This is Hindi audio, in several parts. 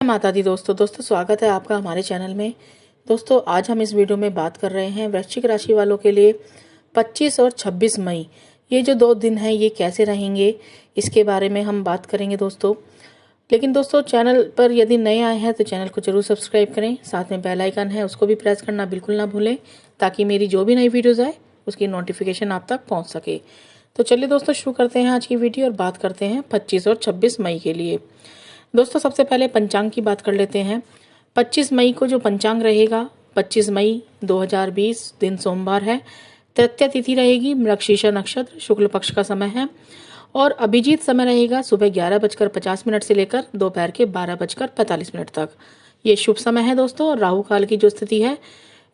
माता दी दोस्तों स्वागत है आपका हमारे चैनल में। दोस्तों आज हम इस वीडियो में बात कर रहे हैं वृश्चिक राशि वालों के लिए 25 और 26 मई ये जो 2 दिन हैं ये कैसे रहेंगे, इसके बारे में हम बात करेंगे दोस्तों। लेकिन दोस्तों चैनल पर यदि नए आए हैं तो चैनल को जरूर सब्सक्राइब करें, साथ में बेल आइकन है उसको भी प्रेस करना बिल्कुल ना भूलें ताकि मेरी जो भी नई वीडियोज़ आए उसकी नोटिफिकेशन आप तक पहुँच सके। तो चलिए दोस्तों शुरू करते हैं आज की वीडियो और बात करते हैं 25 और 26 मई के लिए। दोस्तों सबसे पहले पंचांग की बात कर लेते हैं। 25 मई को जो पंचांग रहेगा 25 मई 2020 दिन सोमवार है। तृतीया तिथि रहेगी, मृगशीर्ष नक्षत्र, शुक्ल पक्ष का समय है और अभिजीत समय रहेगा सुबह 11:50 से लेकर दोपहर के 12:45 तक। ये शुभ समय है दोस्तों। और राहु काल की जो स्थिति है,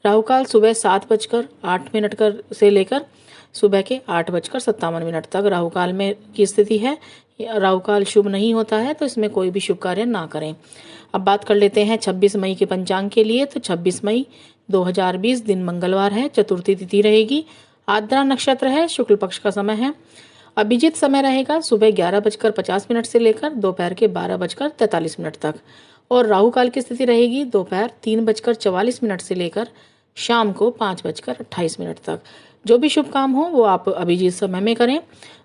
राहु काल सुबह 7:08 से लेकर सुबह के 8:57 तक राहु काल में की स्थिति है। राहु काल शुभ नहीं होता है तो इसमें कोई भी शुभ कार्य ना करें। अब बात कर लेते हैं 26 मई के पंचांग के लिए। तो 26 मई 2020 दिन मंगलवार है, चतुर्थी तिथि रहेगी, आद्रा नक्षत्र है, शुक्ल पक्ष का समय है। अभिजीत समय रहेगा सुबह 11:50 से लेकर दोपहर के 12:43 तक और राहु काल की स्थिति रहेगी दोपहर 3:44 से लेकर शाम को 5:28 तक। जो भी शुभ काम हो वो आप अभिजीत समय में करें,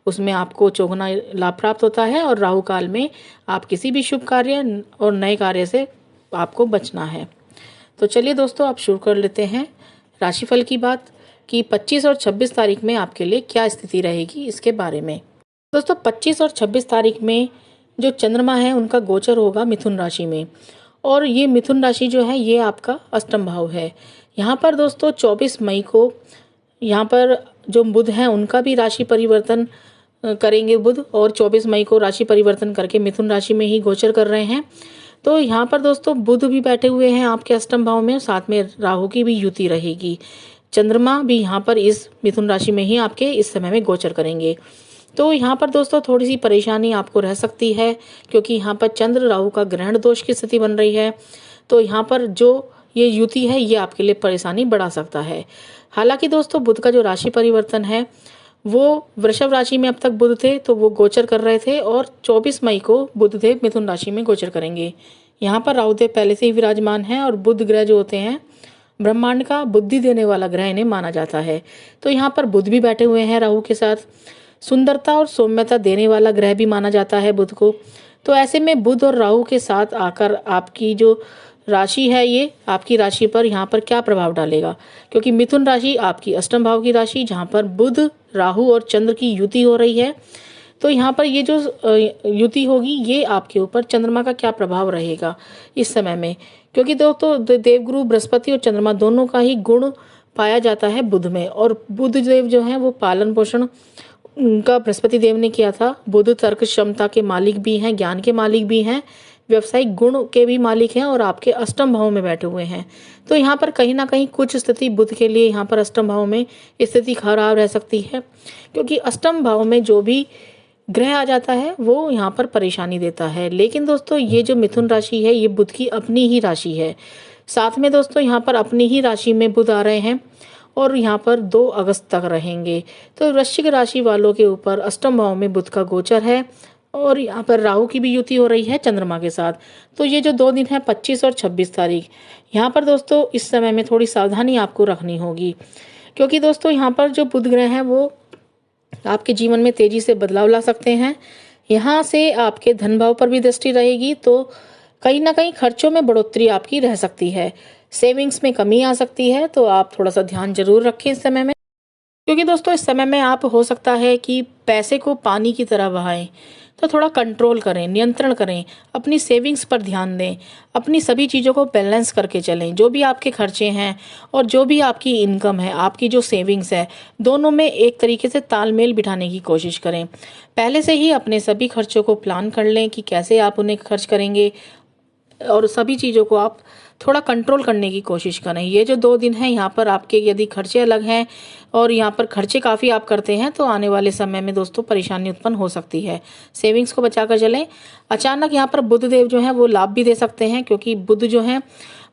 उसमें आपको चौगुना लाभ प्राप्त होता है। और राहु काल में आप किसी भी शुभ कार्य और नए कार्य से आपको बचना है। तो चलिए दोस्तों आप शुरू कर लेते हैं राशिफल की बात कि 25 और 26 तारीख में आपके लिए क्या स्थिति रहेगी इसके बारे में। दोस्तों 25 और 26 तारीख में जो चंद्रमा है उनका गोचर होगा मिथुन राशि में और ये मिथुन राशि जो है ये आपका अष्टम भाव है। यहाँ पर दोस्तों 24 मई को यहाँ पर जो बुध हैं उनका भी राशि परिवर्तन करेंगे बुध, और 24 मई को राशि परिवर्तन करके मिथुन राशि में ही गोचर कर रहे हैं। तो यहाँ पर दोस्तों बुध भी बैठे हुए हैं आपके अष्टम भाव में, साथ में राहु की भी युति रहेगी। चंद्रमा भी यहाँ पर इस मिथुन राशि में ही आपके इस समय में गोचर करेंगे। तो यहाँ पर दोस्तों थोड़ी सी परेशानी आपको रह सकती है क्योंकि यहाँ पर चंद्र राहु का ग्रहण दोष की स्थिति बन रही है। तो यहाँ पर जो ये युति है ये आपके लिए परेशानी बढ़ा सकता है। हालांकि दोस्तों बुध का जो राशि परिवर्तन है वो वृषभ राशि में अब तक बुध थे तो वो गोचर कर रहे थे और 24 मई को बुध देव मिथुन राशि में गोचर करेंगे। यहाँ पर राहुदेव पहले से ही विराजमान है और बुध ग्रह जो होते हैं ब्रह्मांड का बुद्धि देने वाला ग्रह इन्हें माना जाता है। तो यहाँ पर बुध भी बैठे हुए हैं राहु के साथ, सुंदरता और सौम्यता देने वाला ग्रह भी माना जाता है बुध को। तो ऐसे में बुध और राहु के साथ आकर आपकी जो राशि है ये आपकी राशि पर यहाँ पर क्या प्रभाव डालेगा, क्योंकि मिथुन राशि आपकी अष्टम भाव की राशि जहाँ पर बुध राहु और चंद्र की युति हो रही है। तो यहाँ पर ये जो युति होगी ये आपके ऊपर चंद्रमा का क्या प्रभाव रहेगा इस समय में, क्योंकि दोस्तों देवगुरु बृहस्पति और चंद्रमा दोनों का ही गुण पाया जाता है बुध में। और बुध देव जो है वो पालन पोषण उनका बृहस्पति देव ने किया था। बुध तर्क क्षमता के मालिक भी हैं, ज्ञान के मालिक भी हैं, व्यवसायिक गुण के भी मालिक हैं और आपके अष्टम भाव में बैठे हुए हैं। तो यहाँ पर कहीं ना कहीं कुछ स्थिति बुध के लिए यहाँ पर अष्टम भाव में स्थिति खराब रह सकती है, क्योंकि अष्टम भाव में जो भी ग्रह आ जाता है वो यहाँ पर परेशानी देता है। लेकिन दोस्तों ये जो मिथुन राशि है ये बुध की अपनी ही राशि है। साथ में दोस्तों यहाँ पर अपनी ही राशि में बुध आ रहे हैं और यहाँ पर 2 अगस्त तक रहेंगे। तो वृश्चिक राशि वालों के ऊपर अष्टम भाव में बुध का गोचर है और यहाँ पर राहु की भी युति हो रही है चंद्रमा के साथ। तो ये जो 2 दिन है 25 और 26 तारीख, यहाँ पर दोस्तों इस समय में थोड़ी सावधानी आपको रखनी होगी, क्योंकि दोस्तों यहाँ पर जो बुध ग्रह हैं वो आपके जीवन में तेजी से बदलाव ला सकते हैं। यहाँ से आपके धन भाव पर भी दृष्टि रहेगी तो कहीं ना कहीं खर्चों में बढ़ोतरी आपकी रह सकती है, सेविंग्स में कमी आ सकती है। तो आप थोड़ा सा ध्यान जरूर रखें इस समय में, क्योंकि दोस्तों इस समय में आप हो सकता है कि पैसे को पानी की तरह बहाएं। तो थोड़ा कंट्रोल करें, नियंत्रण करें, अपनी सेविंग्स पर ध्यान दें, अपनी सभी चीज़ों को बैलेंस करके चलें। जो भी आपके खर्चे हैं और जो भी आपकी इनकम है, आपकी जो सेविंग्स है, दोनों में एक तरीके से तालमेल बिठाने की कोशिश करें। पहले से ही अपने सभी खर्चों को प्लान कर लें कि कैसे आप उन्हें खर्च करेंगे और सभी चीज़ों को आप थोड़ा कंट्रोल करने की कोशिश करें। ये जो 2 दिन हैं यहाँ पर आपके यदि खर्चे अलग हैं और यहाँ पर खर्चे काफ़ी आप करते हैं तो आने वाले समय में दोस्तों परेशानी उत्पन्न हो सकती है। सेविंग्स को बचा कर चलें। अचानक यहाँ पर बुध देव जो है वो लाभ भी दे सकते हैं, क्योंकि बुध जो है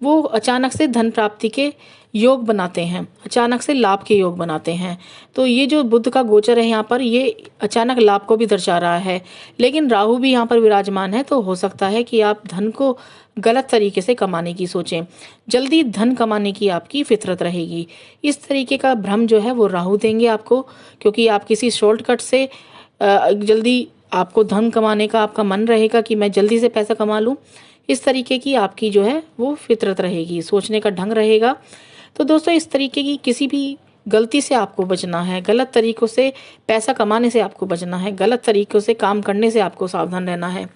वो अचानक से धन प्राप्ति के योग बनाते हैं, अचानक से लाभ के योग बनाते हैं। तो ये जो बुध का गोचर है यहाँ पर, ये अचानक लाभ को भी दर्शा रहा है। लेकिन राहु भी यहाँ पर विराजमान है, तो हो सकता है कि आप धन को गलत तरीके से कमाने की सोचें। जल्दी धन कमाने की आपकी फितरत रहेगी। इस तरीके का भ्रम जो है वो राहु देंगे आपको, क्योंकि आप किसी शॉर्टकट से जल्दी आपको धन कमाने का आपका मन रहेगा कि मैं जल्दी से पैसा कमा लूं। इस तरीके की आपकी जो है वो फितरत रहेगी, सोचने का ढंग रहेगा। तो दोस्तों, इस तरीके की किसी भी गलती से आपको बचना है, गलत तरीकों से पैसा कमाने से आपको बचना है, गलत तरीकों से काम करने से आपको सावधान रहना है।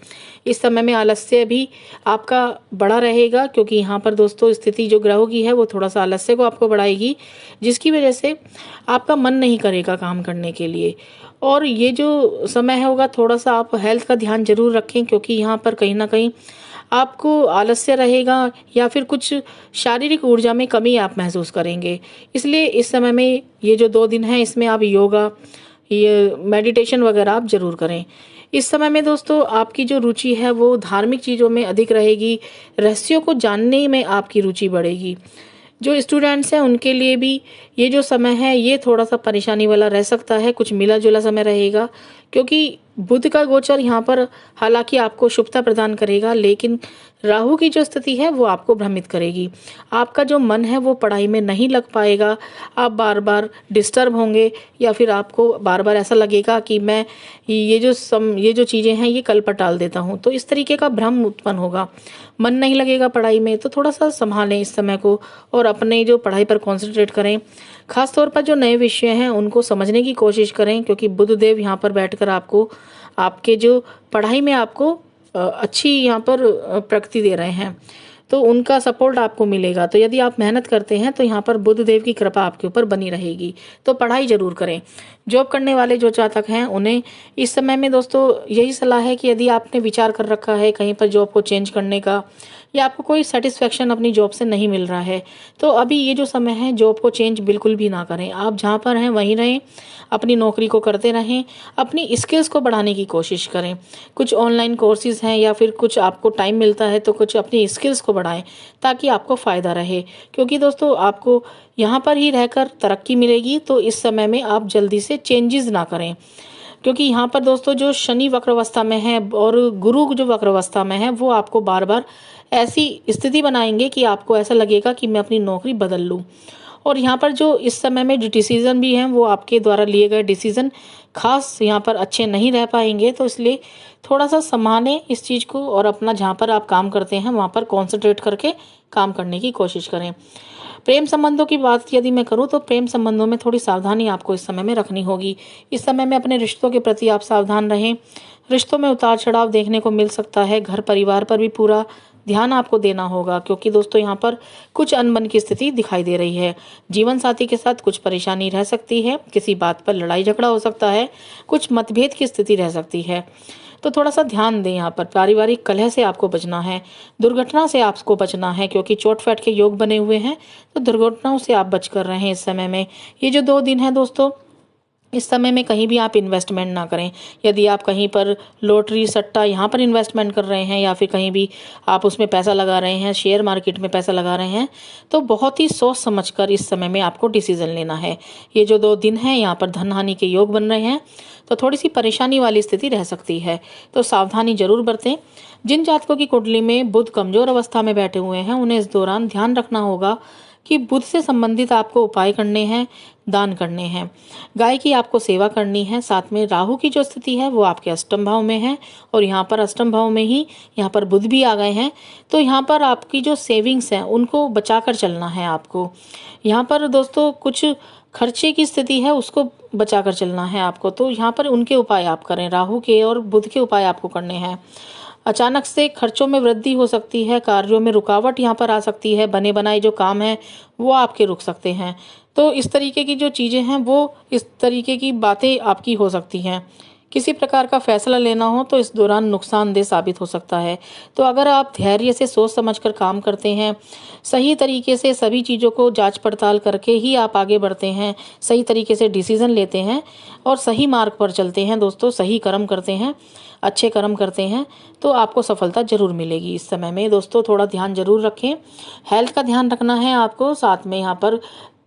इस समय में आलस्य भी आपका बड़ा रहेगा, क्योंकि यहाँ पर दोस्तों स्थिति जो ग्रहों की है वो थोड़ा सा आलस्य को आपको बढ़ाएगी, जिसकी वजह से आपका मन नहीं करेगा काम करने के लिए। और ये जो समय होगा, थोड़ा सा आप हेल्थ का ध्यान जरूर रखें, क्योंकि यहाँ पर कहीं ना कहीं आपको आलस्य रहेगा या फिर कुछ शारीरिक ऊर्जा में कमी आप महसूस करेंगे। इसलिए इस समय में ये जो 2 दिन हैं, इसमें आप योगा, ये मेडिटेशन वगैरह आप जरूर करें। इस समय में दोस्तों आपकी जो रुचि है वो धार्मिक चीज़ों में अधिक रहेगी, रहस्यों को जानने में आपकी रुचि बढ़ेगी। जो स्टूडेंट्स हैं उनके लिए भी ये जो समय है ये थोड़ा सा परेशानी वाला रह सकता है, कुछ मिला जुला समय रहेगा, क्योंकि बुध का गोचर यहाँ पर हालांकि आपको शुभता प्रदान करेगा, लेकिन राहु की जो स्थिति है वो आपको भ्रमित करेगी। आपका जो मन है वो पढ़ाई में नहीं लग पाएगा, आप बार बार डिस्टर्ब होंगे, या फिर आपको बार बार ऐसा लगेगा कि मैं ये जो चीज़ें हैं ये कल पर टाल देता हूँ। तो इस तरीके का भ्रम उत्पन्न होगा, मन नहीं लगेगा पढ़ाई में। तो थोड़ा सा संभालें इस समय को और अपने जो पढ़ाई पर कॉन्सेंट्रेट करें। खासतौर पर जो नए विषय हैं उनको समझने की कोशिश करें, क्योंकि बुध देव यहाँ पर बैठकर आपको आपके जो पढ़ाई में आपको अच्छी यहाँ पर प्रगति दे रहे हैं, तो उनका सपोर्ट आपको मिलेगा। तो यदि आप मेहनत करते हैं तो यहाँ पर बुध देव की कृपा आपके ऊपर बनी रहेगी। तो पढ़ाई जरूर करें। जॉब करने वाले जो जातक हैं उन्हें इस समय में दोस्तों यही सलाह है कि यदि आपने विचार कर रखा है कहीं पर जॉब को चेंज करने का, या आपको कोई सेटिस्फेक्शन अपनी जॉब से नहीं मिल रहा है, तो अभी ये जो समय है जॉब को चेंज बिल्कुल भी ना करें। आप जहाँ पर हैं वहीं रहें, अपनी नौकरी को करते रहें, अपनी स्किल्स को बढ़ाने की कोशिश करें। कुछ ऑनलाइन कोर्सेज हैं या फिर कुछ आपको टाइम मिलता है तो कुछ अपनी स्किल्स को बढ़ाएं, ताकि आपको फ़ायदा रहे। क्योंकि दोस्तों आपको यहाँ पर ही रहकर तरक्की मिलेगी, तो इस समय में आप जल्दी से चेंजेस ना करें। क्योंकि यहाँ पर दोस्तों जो शनि वक्रावस्था में है और गुरु जो वक्रावस्था में है वो आपको बार बार ऐसी स्थिति बनाएंगे कि आपको ऐसा लगेगा कि मैं अपनी नौकरी बदल लूँ। और यहाँ पर जो इस समय में जो डिसीज़न भी हैं वो आपके द्वारा लिए गए डिसीज़न खास यहाँ पर अच्छे नहीं रह पाएंगे। तो इसलिए थोड़ा सा संभालें इस चीज़ को और अपना जहाँ पर आप काम करते हैं वहाँ पर कॉन्सेंट्रेट करके काम करने की कोशिश करें। प्रेम संबंधों की बात यदि मैं करूं तो प्रेम संबंधों में थोड़ी सावधानी आपको इस समय में रखनी होगी। इस समय में अपने रिश्तों के प्रति आप सावधान रहें। रिश्तों में उतार चढ़ाव देखने को मिल सकता है। घर परिवार पर भी पूरा ध्यान आपको देना होगा, क्योंकि दोस्तों यहाँ पर कुछ अनबन की स्थिति दिखाई दे रही है। जीवन साथी के साथ कुछ परेशानी रह सकती है, किसी बात पर लड़ाई झगड़ा हो सकता है, कुछ मतभेद की स्थिति रह सकती है। तो थोड़ा सा ध्यान दें। यहाँ पर पारिवारिक कलह से आपको बचना है, दुर्घटना से आपको बचना है, क्योंकि चोट फैट के योग बने हुए हैं, तो दुर्घटनाओं से आप बच कर रहें इस समय में। ये जो 2 दिन है दोस्तों, इस समय में कहीं भी आप इन्वेस्टमेंट ना करें। यदि आप कहीं पर लॉटरी सट्टा यहाँ पर इन्वेस्टमेंट कर रहे हैं या फिर कहीं भी आप उसमें पैसा लगा रहे हैं, शेयर मार्केट में पैसा लगा रहे हैं, तो बहुत ही सोच समझकर इस समय में आपको डिसीजन लेना है। ये जो 2 दिन हैं यहाँ पर धन हानि के योग बन रहे हैं, तो थोड़ी सी परेशानी वाली स्थिति रह सकती है, तो सावधानी जरूर बरतें। जिन जातकों की कुंडली में बुध कमजोर अवस्था में बैठे हुए हैं उन्हें इस दौरान ध्यान रखना होगा कि बुध से संबंधित आपको उपाय करने हैं, दान करने हैं, गाय की आपको सेवा करनी है। साथ में राहु की जो स्थिति है वो आपके अष्टम भाव में है, और यहाँ पर अष्टम भाव में ही यहाँ पर बुध भी आ गए हैं। तो यहाँ पर आपकी जो सेविंग्स हैं उनको बचाकर चलना है आपको। यहाँ पर दोस्तों कुछ खर्चे की स्थिति है उसको बचाकर चलना है आपको। तो यहाँ पर उनके उपाय आप करें, राहु के और बुध के उपाय आपको करने हैं। अचानक से खर्चों में वृद्धि हो सकती है, कार्यों में रुकावट यहाँ पर आ सकती है, बने बनाए जो काम है वो आपके रुक सकते हैं। तो इस तरीके की जो चीज़ें हैं वो इस तरीके की बातें आपकी हो सकती हैं किसी प्रकार का फैसला लेना हो तो इस दौरान नुकसानदेह साबित हो सकता है। तो अगर आप धैर्य से सोच समझकर काम करते हैं, सही तरीके से सभी चीज़ों को जांच पड़ताल करके ही आप आगे बढ़ते हैं, सही तरीके से डिसीजन लेते हैं और सही मार्ग पर चलते हैं दोस्तों, सही कर्म करते हैं, अच्छे कर्म करते हैं, तो आपको सफलता जरूर मिलेगी। इस समय में दोस्तों थोड़ा ध्यान जरूर रखें, हेल्थ का ध्यान रखना है आपको। साथ में यहाँ पर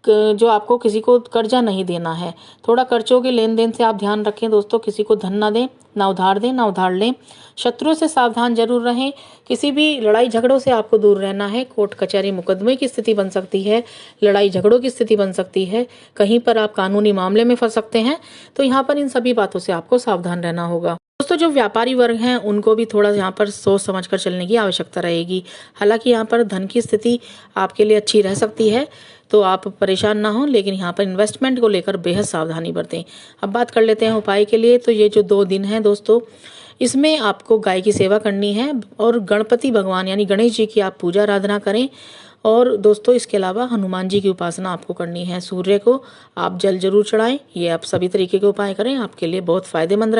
जो आपको किसी को कर्जा नहीं देना है, थोड़ा कर्जों के लेन देन से आप ध्यान रखें दोस्तों। किसी को धन ना दें, ना उधार दें, ना उधार लें। शत्रुओं से सावधान जरूर रहें। किसी भी लड़ाई झगड़ों से आपको दूर रहना है। कोर्ट कचहरी मुकदमे की स्थिति बन सकती है, लड़ाई झगड़ों की स्थिति बन सकती है, कहीं पर आप कानूनी मामले में फंस सकते हैं। तो यहाँ पर इन सभी बातों से आपको सावधान रहना होगा दोस्तों। जो व्यापारी वर्ग हैं उनको भी थोड़ा यहाँ पर सोच समझकर चलने की आवश्यकता रहेगी। हालांकि यहाँ पर धन की स्थिति आपके लिए अच्छी रह सकती है, तो आप परेशान ना हो, लेकिन यहाँ पर इन्वेस्टमेंट को लेकर बेहद सावधानी बरतें। अब बात कर लेते हैं उपाय के लिए। तो ये जो 2 दिन है दोस्तों, इसमें आपको गाय की सेवा करनी है और गणपति भगवान यानी गणेश जी की आप पूजा आराधना करें। और दोस्तों इसके अलावा हनुमान जी की उपासना आपको करनी है। सूर्य को आप जल जरूर चढ़ाएं। ये आप सभी तरीके के उपाय करें, आपके लिए बहुत फायदेमंद रहेगा।